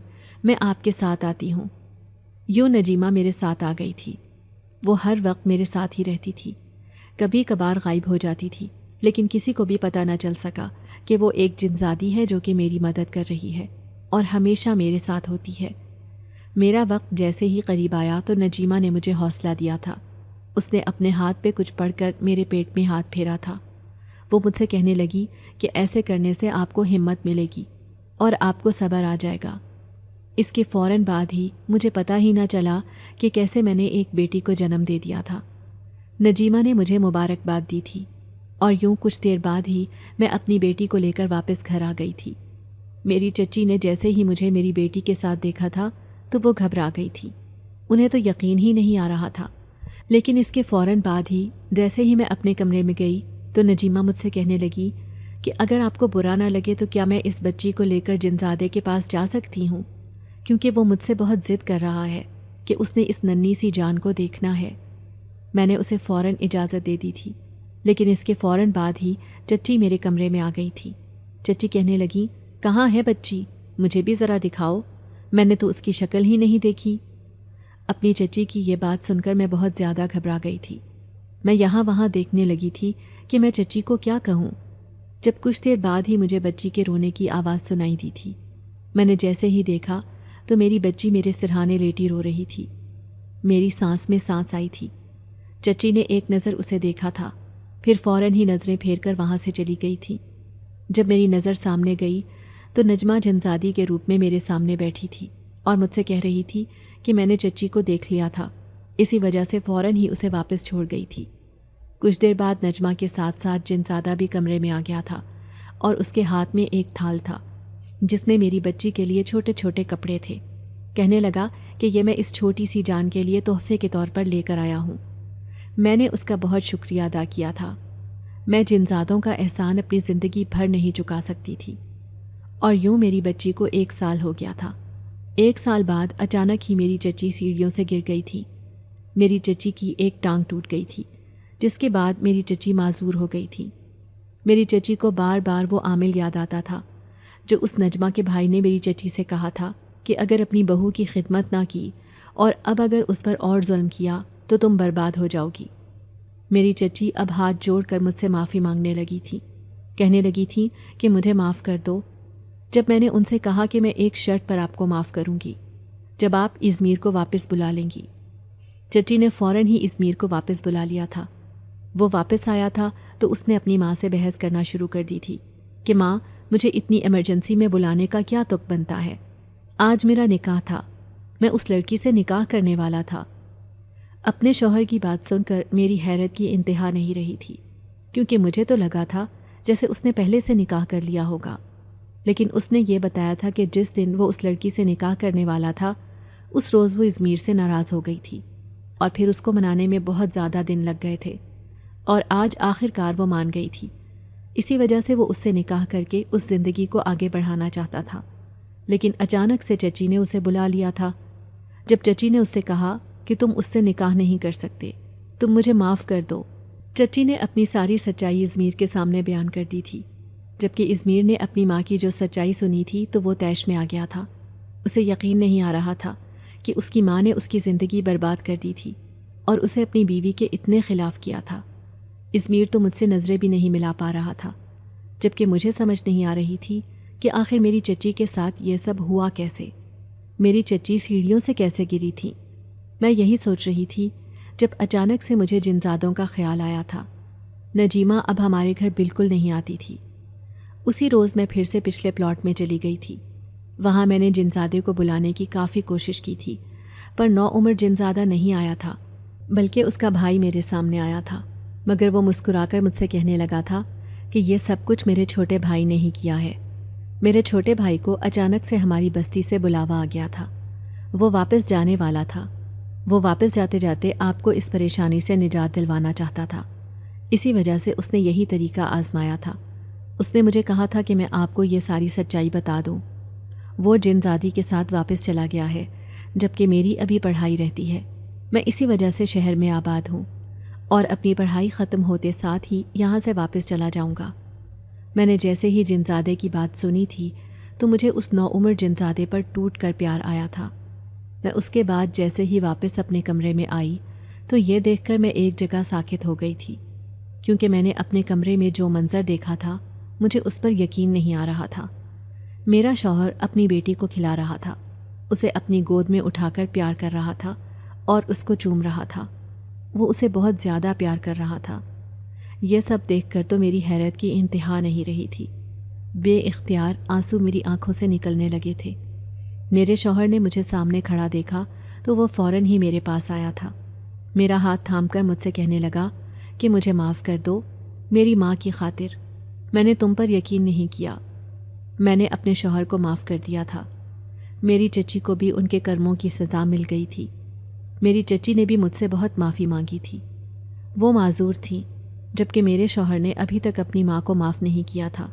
میں آپ کے ساتھ آتی ہوں۔ یوں نجیمہ میرے ساتھ آ گئی تھی۔ وہ ہر وقت میرے ساتھ ہی رہتی تھی، کبھی کبھار غائب ہو جاتی تھی، لیکن کسی کو بھی پتہ نہ چل سکا کہ وہ ایک جنزادی ہے جو کہ میری مدد کر رہی ہے اور ہمیشہ میرے ساتھ ہوتی ہے۔ میرا وقت جیسے ہی قریب آیا تو نجیمہ نے مجھے حوصلہ دیا تھا۔ اس نے اپنے ہاتھ پہ کچھ پڑھ کر میرے پیٹ میں ہاتھ پھیرا تھا۔ وہ مجھ سے کہنے لگی کہ ایسے کرنے سے آپ کو ہمت ملے گی اور آپ کو صبر آ جائے گا۔ اس کے فوراً بعد ہی مجھے پتہ ہی نہ چلا کہ کیسے میں نے ایک بیٹی کو جنم دے دیا تھا۔ نجیمہ نے مجھے مبارکباد دی تھی اور یوں کچھ دیر بعد ہی میں اپنی بیٹی کو لے کر واپس گھر آ گئی تھی۔ میری چچی نے جیسے ہی مجھے میری بیٹی کے ساتھ دیکھا تھا تو وہ گھبرا گئی تھی۔ انہیں تو یقین ہی نہیں آ رہا تھا، لیکن اس کے فوراً بعد ہی جیسے ہی میں اپنے کمرے میں گئی تو نجیمہ مجھ سے کہنے لگی کہ اگر آپ کو برا نہ لگے تو کیا میں اس بچی کو لے کر جنزادے کے پاس جا سکتی ہوں، کیونکہ وہ مجھ سے بہت ضد کر رہا ہے کہ اس نے اس ننھی سی جان کو دیکھنا ہے۔ میں نے اسے فوراً اجازت دے دی تھی، لیکن اس کے فوراً بعد ہی چچی میرے کمرے میں آ گئی تھی۔ چچی کہنے لگی، کہاں ہے بچی؟ مجھے بھی ذرا دکھاؤ، میں نے تو اس کی شکل ہی نہیں دیکھی۔ اپنی چچی کی یہ بات سن کر میں بہت زیادہ گھبرا گئی تھی۔ میں یہاں وہاں دیکھنے لگی تھی کہ میں چچی کو کیا کہوں، جب کچھ دیر بعد ہی مجھے بچی کے رونے کی آواز سنائی دی تھی۔ میں نے جیسے ہی دیکھا تو میری بچی میرے سرہانے لیٹی رو رہی تھی۔ میری سانس میں سانس آئی تھی۔ چچی نے ایک نظر اسے دیکھا تھا، پھر فوراً ہی نظریں پھیر کر وہاں سے چلی گئی تھی۔ جب میری نظر سامنے گئی تو نجمہ جنزادی کے روپ میں میرے سامنے بیٹھی تھی اور مجھ سے کہہ رہی تھی کہ میں نے چچی کو دیکھ لیا تھا، اسی وجہ سے فوراً ہی اسے واپس چھوڑ گئی تھی۔ کچھ دیر بعد نجمہ کے ساتھ ساتھ جنزادہ بھی کمرے میں آ گیا تھا اور اس کے ہاتھ میں ایک تھال تھا جس میں میری بچی کے لیے چھوٹے چھوٹے کپڑے تھے۔ کہنے لگا کہ یہ میں اس چھوٹی سی جان کے لیے تحفے کے طور پر لے کر آیا ہوں۔ میں نے اس کا بہت شکریہ ادا کیا تھا۔ میں جنزادوں کا احسان اپنی زندگی بھر نہیں چکا سکتی تھی۔ اور یوں میری بچی کو 1 سال ہو گیا تھا۔ 1 سال بعد اچانک ہی میری چچی سیڑھیوں سے گر گئی تھی۔ میری چچی کی ایک ٹانگ ٹوٹ گئی تھی، جس کے بعد میری چچی معذور ہو گئی تھی۔ میری چچی کو بار بار وہ عامل یاد آتا تھا جو اس نجمہ کے بھائی نے میری چچی سے کہا تھا کہ اگر اپنی بہو کی خدمت نہ کی اور اب اگر اس پر اور ظلم کیا تو تم برباد ہو جاؤ گی۔ میری چچی اب ہاتھ جوڑ کر مجھ سے معافی مانگنے لگی تھی، کہنے لگی تھی کہ مجھے معاف کر دو۔ جب میں نے ان سے کہا کہ میں ایک شرط پر آپ کو معاف کروں گی، جب آپ ازمیر کو واپس بلا لیں گی۔ چچی نے فوراً ہی ازمیر کو واپس بلا لیا تھا۔ وہ واپس آیا تھا تو اس نے اپنی ماں سے بحث کرنا شروع کر دی تھی کہ ماں، مجھے اتنی ایمرجنسی میں بلانے کا کیا تک بنتا ہے؟ آج میرا نکاح تھا، میں اس لڑکی سے نکاح کرنے والا تھا۔ اپنے شوہر کی بات سن کر میری حیرت کی انتہا نہیں رہی تھی، کیونکہ مجھے تو لگا تھا جیسے اس نے پہلے سے نکاح کر لیا ہوگا، لیکن اس نے یہ بتایا تھا کہ جس دن وہ اس لڑکی سے نکاح کرنے والا تھا اس روز وہ ازمیر سے ناراض ہو گئی تھی اور پھر اس کو منانے میں بہت زیادہ دن لگ گئے تھے، اور آج آخر کار وہ مان گئی تھی۔ اسی وجہ سے وہ اس سے نکاح کر کے اس زندگی کو آگے بڑھانا چاہتا تھا، لیکن اچانک سے چچی نے اسے بلا لیا تھا۔ جب چچی نے اس سے کہا کہ تم اس سے نکاح نہیں کر سکتے، تم مجھے معاف کر دو، چچی نے اپنی ساری سچائی ازمیر کے سامنے بیان کر دی تھی۔ جبکہ ازمیر نے اپنی ماں کی جو سچائی سنی تھی تو وہ طیش میں آ گیا تھا۔ اسے یقین نہیں آ رہا تھا کہ اس کی ماں نے اس کی زندگی برباد کر دی تھی اور اسے اپنی بیوی کے اتنے خلاف کیا تھا۔ ازمیر تو مجھ سے نظریں بھی نہیں ملا پا رہا تھا، جبکہ مجھے سمجھ نہیں آ رہی تھی کہ آخر میری چچی کے ساتھ یہ سب ہوا کیسے، میری چچی سیڑھیوں سے کیسے گری تھی۔ میں یہی سوچ رہی تھی جب اچانک سے مجھے جنزادوں کا خیال آیا تھا۔ نجیمہ اب ہمارے گھر بالکل نہیں آتی تھی۔ اسی روز میں پھر سے پچھلے پلاٹ میں چلی گئی تھی۔ وہاں میں نے جنزادے کو بلانے کی کافی کوشش کی تھی، پر نوعمر جنزادہ نہیں آیا تھا، بلکہ اس کا بھائی میرے سامنے آیا تھا، مگر وہ مسکرا کر مجھ سے کہنے لگا تھا کہ یہ سب کچھ میرے چھوٹے بھائی نے ہی کیا ہے۔ میرے چھوٹے بھائی کو اچانک سے ہماری بستی سے بلاوا آ گیا تھا، وہ واپس جانے والا تھا۔ وہ واپس جاتے جاتے آپ کو اس پریشانی سے نجات دلوانا چاہتا تھا، اسی وجہ سے اس نے یہی طریقہ آزمایا تھا۔ اس نے مجھے کہا تھا کہ میں آپ کو یہ ساری سچائی بتا دوں۔ وہ جنزادی کے ساتھ واپس چلا گیا ہے، جبکہ میری ابھی پڑھائی رہتی ہے۔ میں اسی وجہ سے شہر میں آباد ہوں اور اپنی پڑھائی ختم ہوتے ساتھ ہی یہاں سے واپس چلا جاؤں گا۔ میں نے جیسے ہی جنزادے کی بات سنی تھی تو مجھے اس نوعمر جنزادے پر ٹوٹ کر پیار آیا تھا۔ میں اس کے بعد جیسے ہی واپس اپنے کمرے میں آئی تو یہ دیکھ کر میں ایک جگہ ساکت ہو گئی تھی، کیونکہ میں نے اپنے کمرے میں جو منظر دیکھا تھا مجھے اس پر یقین نہیں آ رہا تھا۔ میرا شوہر اپنی بیٹی کو کھلا رہا تھا، اسے اپنی گود میں اٹھا کر پیار کر رہا تھا اور اس کو چوم رہا تھا۔ وہ اسے بہت زیادہ پیار کر رہا تھا۔ یہ سب دیکھ کر تو میری حیرت کی انتہا نہیں رہی تھی۔ بے اختیار آنسو میری آنکھوں سے نکلنے لگے تھے۔ میرے شوہر نے مجھے سامنے کھڑا دیکھا تو وہ فوراً ہی میرے پاس آیا تھا۔ میرا ہاتھ تھام کر مجھ سے کہنے لگا کہ مجھے معاف کر دو، میری ماں کی خاطر میں نے تم پر یقین نہیں کیا۔ میں نے اپنے شوہر کو معاف کر دیا تھا۔ میری چچی کو بھی ان کے کرموں کی سزا مل گئی تھی۔ میری چچی نے بھی مجھ سے بہت معافی مانگی تھی۔ وہ معذور تھیں، جبکہ میرے شوہر نے ابھی تک اپنی ماں کو معاف نہیں کیا تھا۔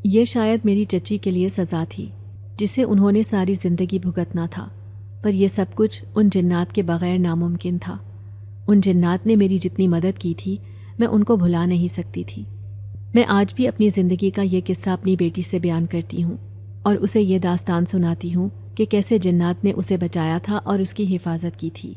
یہ شاید میری چچی کے لیے سزا تھی جسے انہوں نے ساری زندگی بھگتنا تھا، پر یہ سب کچھ ان جنات کے بغیر ناممکن تھا۔ ان جنات نے میری جتنی مدد کی تھی میں ان کو بھلا نہیں سکتی تھی۔ میں آج بھی اپنی زندگی کا یہ قصہ اپنی بیٹی سے بیان کرتی ہوں اور اسے یہ داستان سناتی ہوں کہ کیسے جنات نے اسے بچایا تھا اور اس کی حفاظت کی تھی۔